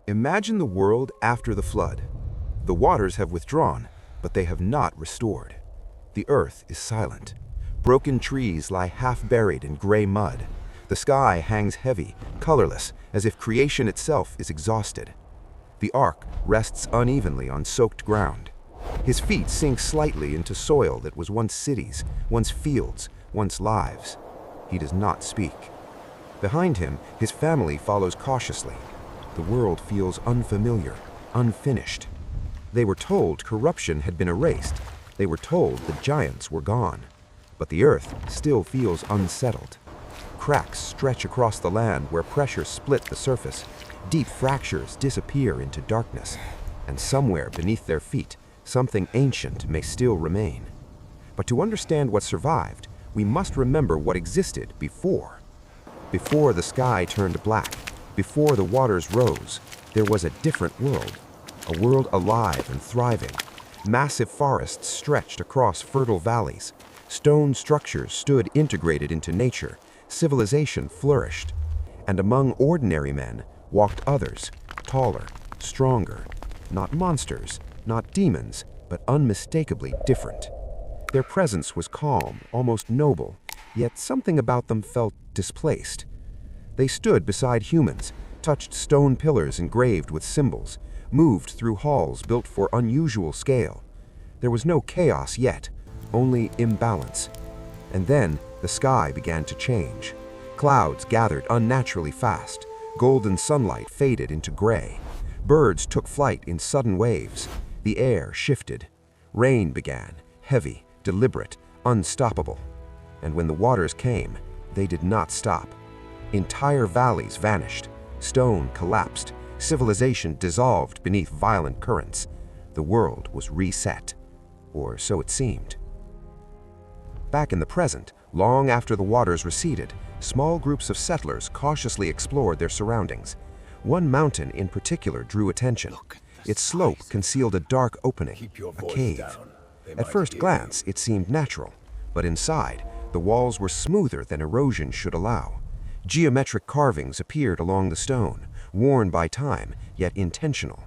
Imagine the world after the flood. The waters have withdrawn, but they have not restored. The earth is silent. Broken trees lie half buried in gray mud. The sky hangs heavy, colorless, as if creation itself is exhausted. The ark rests unevenly on soaked ground. His feet sink slightly into soil that was once cities, once fields, once lives. He does not speak. Behind him, his family follows cautiously. The world feels unfamiliar, unfinished. They were told corruption had been erased. They were told the giants were gone. But the earth still feels unsettled. Cracks stretch across the land where pressure split the surface. Deep fractures disappear into darkness. And somewhere beneath their feet, something ancient may still remain. But to understand what survived, we must remember what existed before. Before the sky turned black, before the waters rose, there was a different world. A world alive and thriving. Massive forests stretched across fertile valleys. Stone structures stood integrated into nature. Civilization flourished. And among ordinary men walked others, taller, stronger. Not monsters, not demons, but unmistakably different. Their presence was calm, almost noble, yet something about them felt displaced. They stood beside humans, touched stone pillars engraved with symbols, moved through halls built for unusual scale. There was no chaos yet, only imbalance. And then the sky began to change. Clouds gathered unnaturally fast. Golden sunlight faded into gray. Birds took flight in sudden waves. The air shifted. Rain began, heavy, deliberate, unstoppable. And when the waters came, they did not stop. Entire valleys vanished. Stone collapsed. Civilization dissolved beneath violent currents. The world was reset. Or so it seemed. Back in the present, long after the waters receded, small groups of settlers cautiously explored their surroundings. One mountain in particular drew attention. Its slope concealed a dark opening, a cave. At first glance, it seemed natural, but inside, the walls were smoother than erosion should allow. Geometric carvings appeared along the stone, worn by time, yet intentional.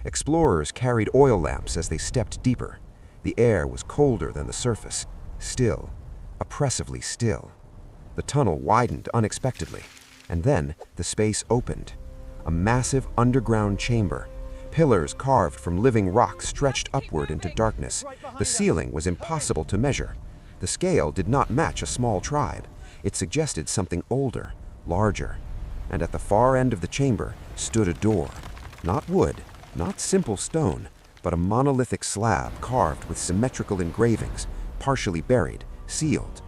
Explorers carried oil lamps as they stepped deeper. The air was colder than the surface, still, oppressively still. The tunnel widened unexpectedly, and then the space opened. A massive underground chamber. Pillars carved from living rock stretched upward into darkness. The ceiling was impossible to measure. The scale did not match a small tribe. It suggested something older, larger. And at the far end of the chamber stood a door. Not wood, not simple stone, but a monolithic slab carved with symmetrical engravings, partially buried, sealed.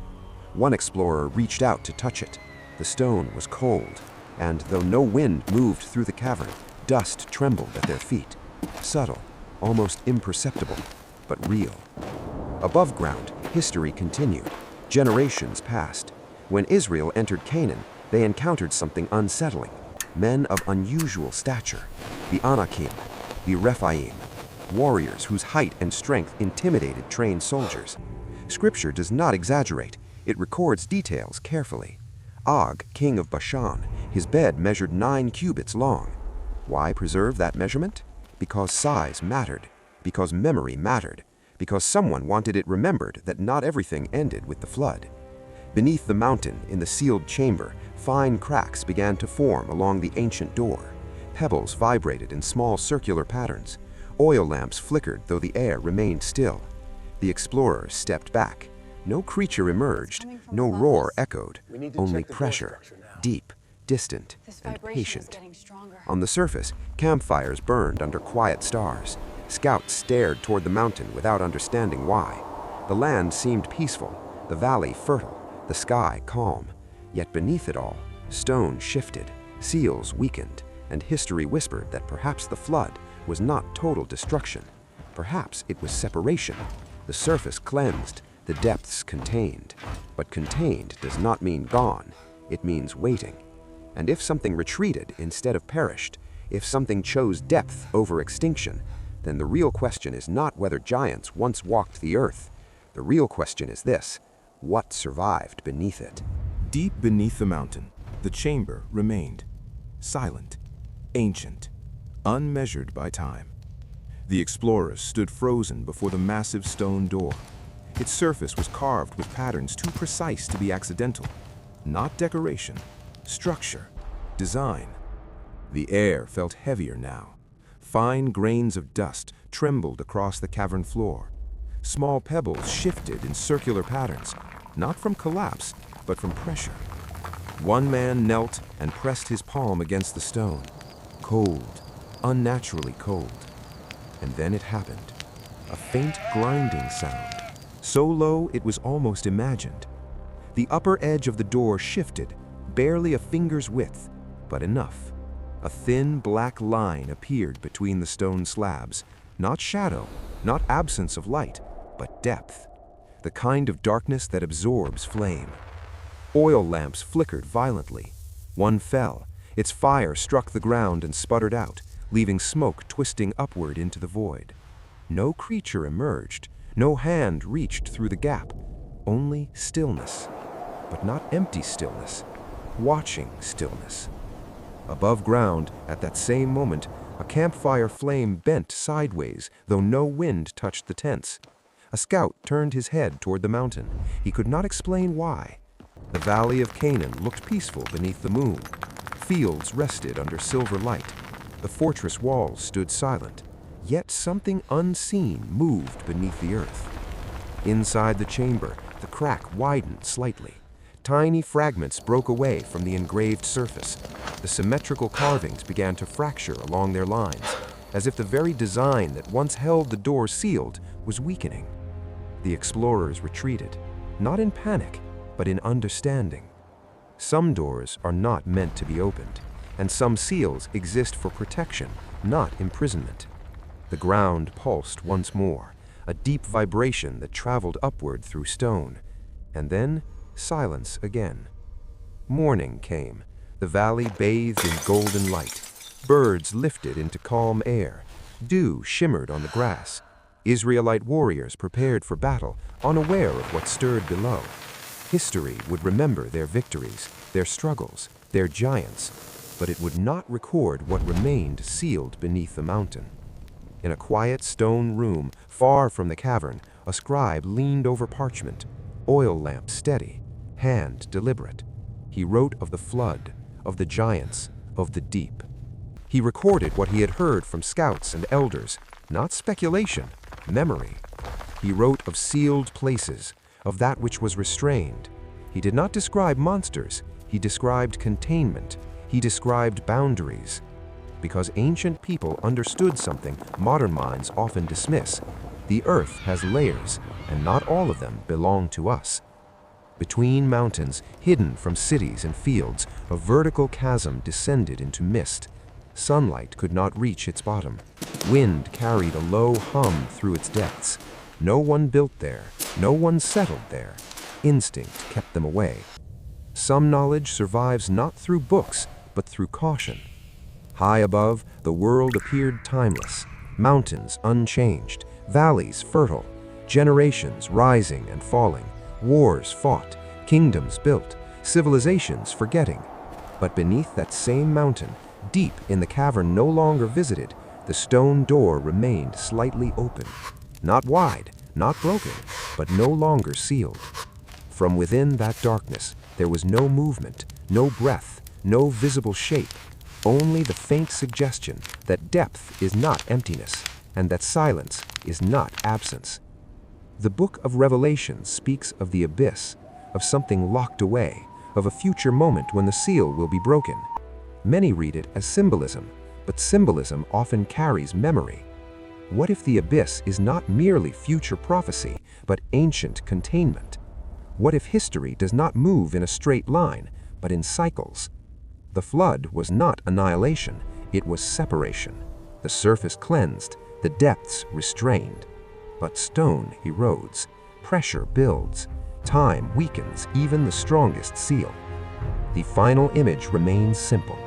One explorer reached out to touch it. The stone was cold, and though no wind moved through the cavern, dust trembled at their feet. Subtle, almost imperceptible, but real. Above ground, history continued. Generations passed. When Israel entered Canaan, they encountered something unsettling. Men of unusual stature, the Anakim, the Rephaim, warriors whose height and strength intimidated trained soldiers. Scripture does not exaggerate. It records details carefully. Og, king of Bashan, his bed measured 9 cubits long. Why preserve that measurement? Because size mattered, because memory mattered, because someone wanted it remembered that not everything ended with the flood. Beneath the mountain, in the sealed chamber, fine cracks began to form along the ancient door. Pebbles vibrated in small circular patterns. Oil lamps flickered though the air remained still. The explorers stepped back. No creature emerged, no roar echoed, only pressure, deep, distant, and patient. On the surface, campfires burned under quiet stars. Scouts stared toward the mountain without understanding why. The land seemed peaceful, the valley fertile, the sky calm. Yet beneath it all, stone shifted, seals weakened, and history whispered that perhaps the flood was not total destruction. Perhaps it was separation. The surface cleansed, the depths contained. But contained does not mean gone, it means waiting. And if something retreated instead of perished, if something chose depth over extinction, then the real question is not whether giants once walked the earth. The real question is this: what survived beneath it? Deep beneath the mountain, the chamber remained. Silent, ancient, unmeasured by time. The explorers stood frozen before the massive stone door. Its surface was carved with patterns too precise to be accidental. Not decoration, structure, design. The air felt heavier now. Fine grains of dust trembled across the cavern floor. Small pebbles shifted in circular patterns, not from collapse, but from pressure. One man knelt and pressed his palm against the stone. Cold, unnaturally cold. And then it happened. A faint grinding sound, so low it was almost imagined. The upper edge of the door shifted, barely a finger's width, but enough. A thin black line appeared between the stone slabs, not shadow, not absence of light, but depth. The kind of darkness that absorbs flame. Oil lamps flickered violently. One fell. Its fire struck the ground and sputtered out, leaving smoke twisting upward into the void. No creature emerged. No hand reached through the gap. Only stillness. But not empty stillness. Watching stillness. Above ground, at that same moment, a campfire flame bent sideways, though no wind touched the tents. A scout turned his head toward the mountain. He could not explain why. The valley of Canaan looked peaceful beneath the moon. Fields rested under silver light. The fortress walls stood silent. Yet something unseen moved beneath the earth. Inside the chamber, the crack widened slightly. Tiny fragments broke away from the engraved surface. The symmetrical carvings began to fracture along their lines, as if the very design that once held the door sealed was weakening. The explorers retreated, not in panic, but in understanding. Some doors are not meant to be opened, and some seals exist for protection, not imprisonment. The ground pulsed once more, a deep vibration that traveled upward through stone, and then silence again. Morning came. The valley bathed in golden light. Birds lifted into calm air. Dew shimmered on the grass. Israelite warriors prepared for battle, unaware of what stirred below. History would remember their victories, their struggles, their giants, but it would not record what remained sealed beneath the mountain. In a quiet stone room, far from the cavern, a scribe leaned over parchment, oil lamp steady, hand deliberate. He wrote of the flood, of the giants, of the deep. He recorded what he had heard from scouts and elders, not speculation, memory. He wrote of sealed places, of that which was restrained. He did not describe monsters, he described containment, he described boundaries. Because ancient people understood something modern minds often dismiss. The earth has layers, and not all of them belong to us. Between mountains, hidden from cities and fields, a vertical chasm descended into mist. Sunlight could not reach its bottom. Wind carried a low hum through its depths. No one built there, no one settled there. Instinct kept them away. Some knowledge survives not through books, but through caution. High above, the world appeared timeless, mountains unchanged, valleys fertile, generations rising and falling, wars fought, kingdoms built, civilizations forgetting. But beneath that same mountain, deep in the cavern no longer visited, the stone door remained slightly open. Not wide, not broken, but no longer sealed. From within that darkness, there was no movement, no breath, no visible shape, only the faint suggestion that depth is not emptiness, and that silence is not absence. The book of Revelation speaks of the abyss, of something locked away, of a future moment when the seal will be broken. Many read it as symbolism, but symbolism often carries memory. What if the abyss is not merely future prophecy, but ancient containment? What if history does not move in a straight line, but in cycles? The flood was not annihilation, it was separation. The surface cleansed, the depths restrained. But stone erodes, pressure builds, time weakens even the strongest seal. The final image remains simple.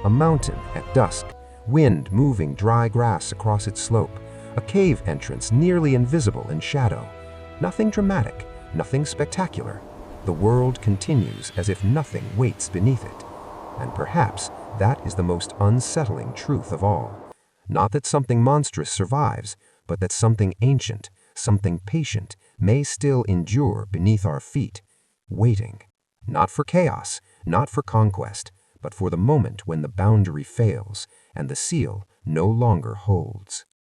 A mountain at dusk, wind moving dry grass across its slope, a cave entrance nearly invisible in shadow. Nothing dramatic, nothing spectacular. The world continues as if nothing waits beneath it. And perhaps that is the most unsettling truth of all. Not that something monstrous survives, but that something ancient, something patient, may still endure beneath our feet, waiting, not for chaos, not for conquest, but for the moment when the boundary fails and the seal no longer holds.